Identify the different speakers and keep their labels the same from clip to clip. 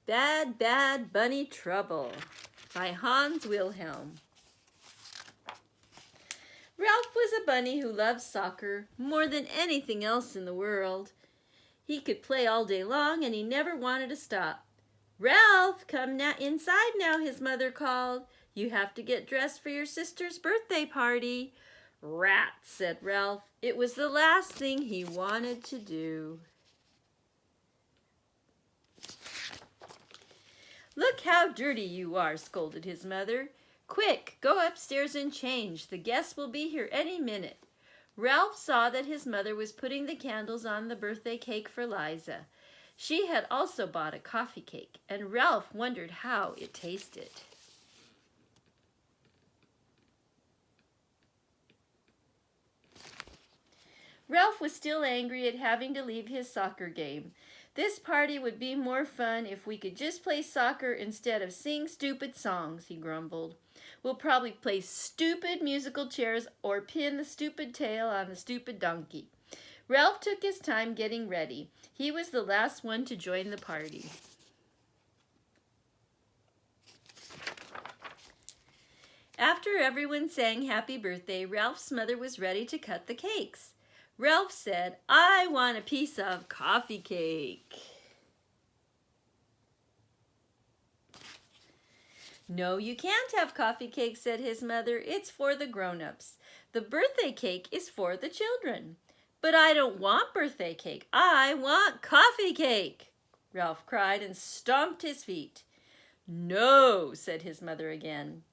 Speaker 1: Bad, Bad Bunny Trouble by Hans Wilhelm. Ralph was a bunny who loved soccer more than anything else in the world. He could play all day long and he never wanted to stop. "Ralph, come inside now," his mother called. "You have to get dressed for your sister's birthday party." "Rats," said Ralph. It was the last thing he wanted to do. "Look how dirty you are," scolded his mother. "Quick, go upstairs and change. The guests will be here any minute." Ralph saw that his mother was putting the candles on the birthday cake for Liza. She had also bought a coffee cake, and Ralph wondered how it tasted. Ralph was still angry at having to leave his soccer game. "This party would be more fun if we could just play soccer instead of sing stupid songs," he grumbled. "We'll probably play stupid musical chairs or pin the stupid tail on the stupid donkey." Ralph took his time getting ready. He was the last one to join the party. After everyone sang happy birthday, Ralph's mother was ready to cut the cakes. Ralph said, "I want a piece of coffee cake." "No, you can't have coffee cake," said his mother. "It's for the grown-ups. The birthday cake is for the children." "But I don't want birthday cake. I want coffee cake," Ralph cried and stomped his feet. "No," said his mother again.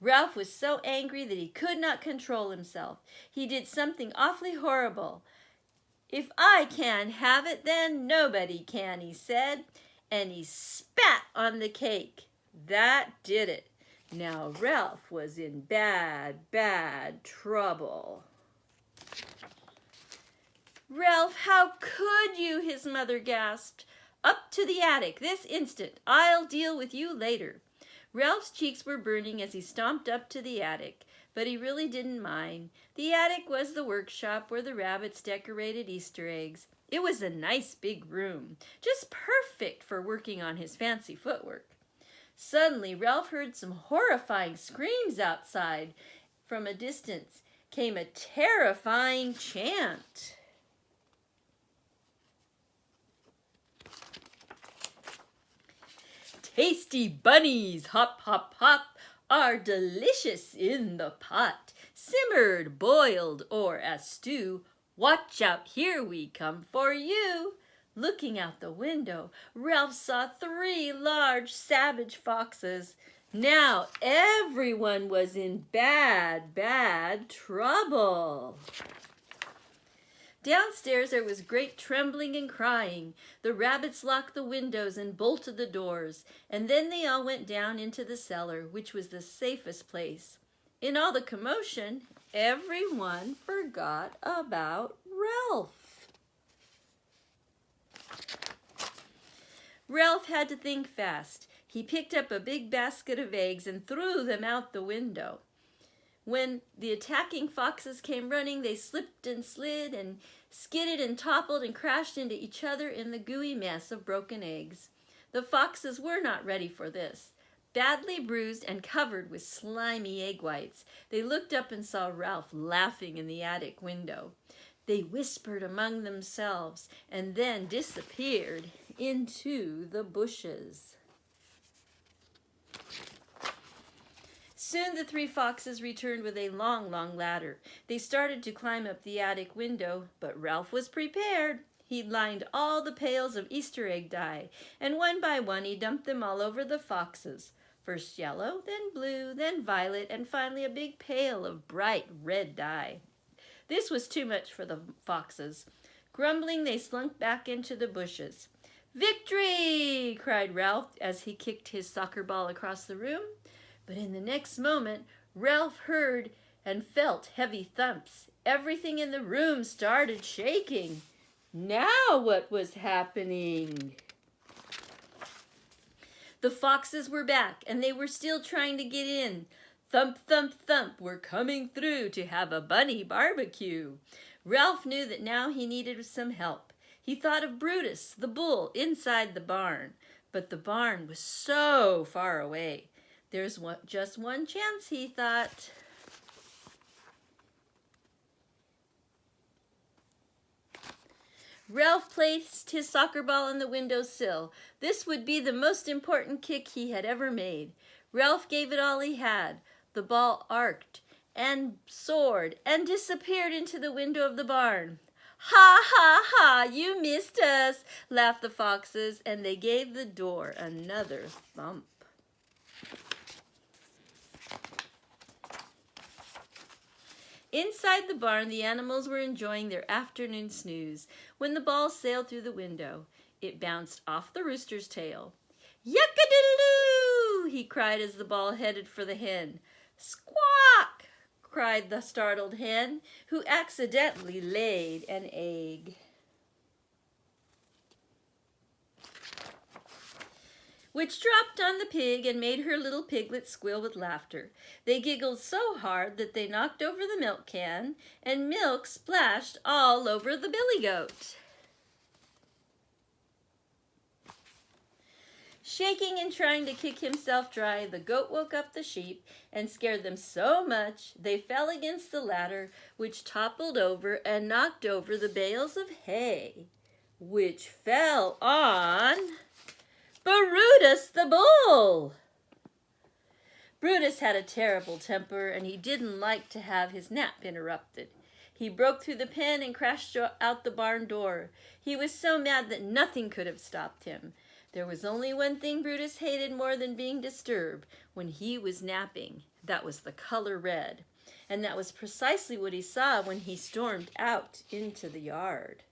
Speaker 1: Ralph was so angry that he could not control himself. He did something awfully horrible. "If I can't have it, then nobody can," he said, and he spat on the cake. That did it. Now Ralph was in bad, bad trouble. "Ralph, how could you?" his mother gasped. "Up to the attic this instant. I'll deal with you later." Ralph's cheeks were burning as he stomped up to the attic, but he really didn't mind. The attic was the workshop where the rabbits decorated Easter eggs. It was a nice big room, just perfect for working on his fancy footwork. Suddenly, Ralph heard some horrifying screams outside. From a distance came a terrifying chant. "Tasty bunnies, hop, hop, hop, are delicious in the pot. Simmered, boiled, or as stew. Watch out, here we come for you." Looking out the window, Ralph saw 3 large, savage foxes. Now everyone was in bad, bad trouble. Downstairs there was great trembling and crying. The rabbits locked the windows and bolted the doors, and then they all went down into the cellar, which was the safest place. In all the commotion, everyone forgot about Ralph. Ralph had to think fast. He picked up a big basket of eggs and threw them out the window. When the attacking foxes came running, they slipped and slid and skidded and toppled and crashed into each other in the gooey mess of broken eggs. The foxes were not ready for this. Badly bruised and covered with slimy egg whites, they looked up and saw Ralph laughing in the attic window. They whispered among themselves and then disappeared into the bushes. Soon the 3 foxes returned with a long, long ladder. They started to climb up the attic window, but Ralph was prepared. He lined all the pails of Easter egg dye, and one by one he dumped them all over the foxes. First yellow, then blue, then violet, and finally a big pail of bright red dye. This was too much for the foxes. Grumbling, they slunk back into the bushes. "Victory!" cried Ralph as he kicked his soccer ball across the room. But in the next moment, Ralph heard and felt heavy thumps. Everything in the room started shaking. Now what was happening? The foxes were back, and they were still trying to get in. Thump, thump, thump, we're coming through to have a bunny barbecue. Ralph knew that now he needed some help. He thought of Brutus, the bull, inside the barn. But the barn was so far away. There's just one chance, he thought. Ralph placed his soccer ball on the windowsill. This would be the most important kick he had ever made. Ralph gave it all he had. The ball arced and soared and disappeared into the window of the barn. "Ha, ha, ha, you missed us," laughed the foxes, and they gave the door another thump. Inside the barn, the animals were enjoying their afternoon snooze when the ball sailed through the window. It bounced off the rooster's tail. "Yuck-a-doodle-doo!" he cried as the ball headed for the hen. "Squawk!" cried the startled hen, who accidentally laid an egg. Which dropped on the pig and made her little piglets squeal with laughter. They giggled so hard that they knocked over the milk can, and milk splashed all over the billy goat. Shaking and trying to kick himself dry, the goat woke up the sheep and scared them so much they fell against the ladder, which toppled over and knocked over the bales of hay, which fell on Brutus the bull. Brutus had a terrible temper, and he didn't like to have his nap interrupted. He broke through the pen and crashed out the barn door. He was so mad that nothing could have stopped him. There was only one thing Brutus hated more than being disturbed when he was napping. That was the color red. And that was precisely what he saw when he stormed out into the yard.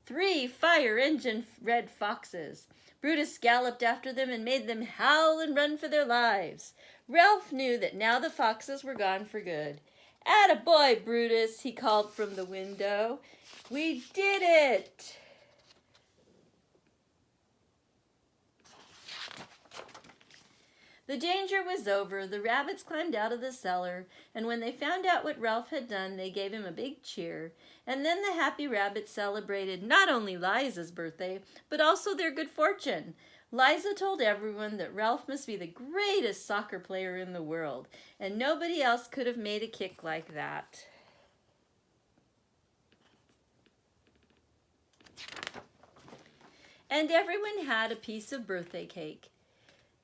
Speaker 1: 3 fire engine red foxes. Brutus galloped after them and made them howl and run for their lives. Ralph knew that now the foxes were gone for good. "Attaboy, Brutus," he called from the window. "We did it!" The danger was over. The rabbits climbed out of the cellar, and when they found out what Ralph had done, they gave him a big cheer. And then the happy rabbits celebrated not only Liza's birthday, but also their good fortune. Liza told everyone that Ralph must be the greatest soccer player in the world, and nobody else could have made a kick like that. And everyone had a piece of birthday cake.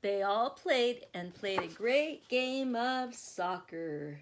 Speaker 1: They all played a great game of soccer.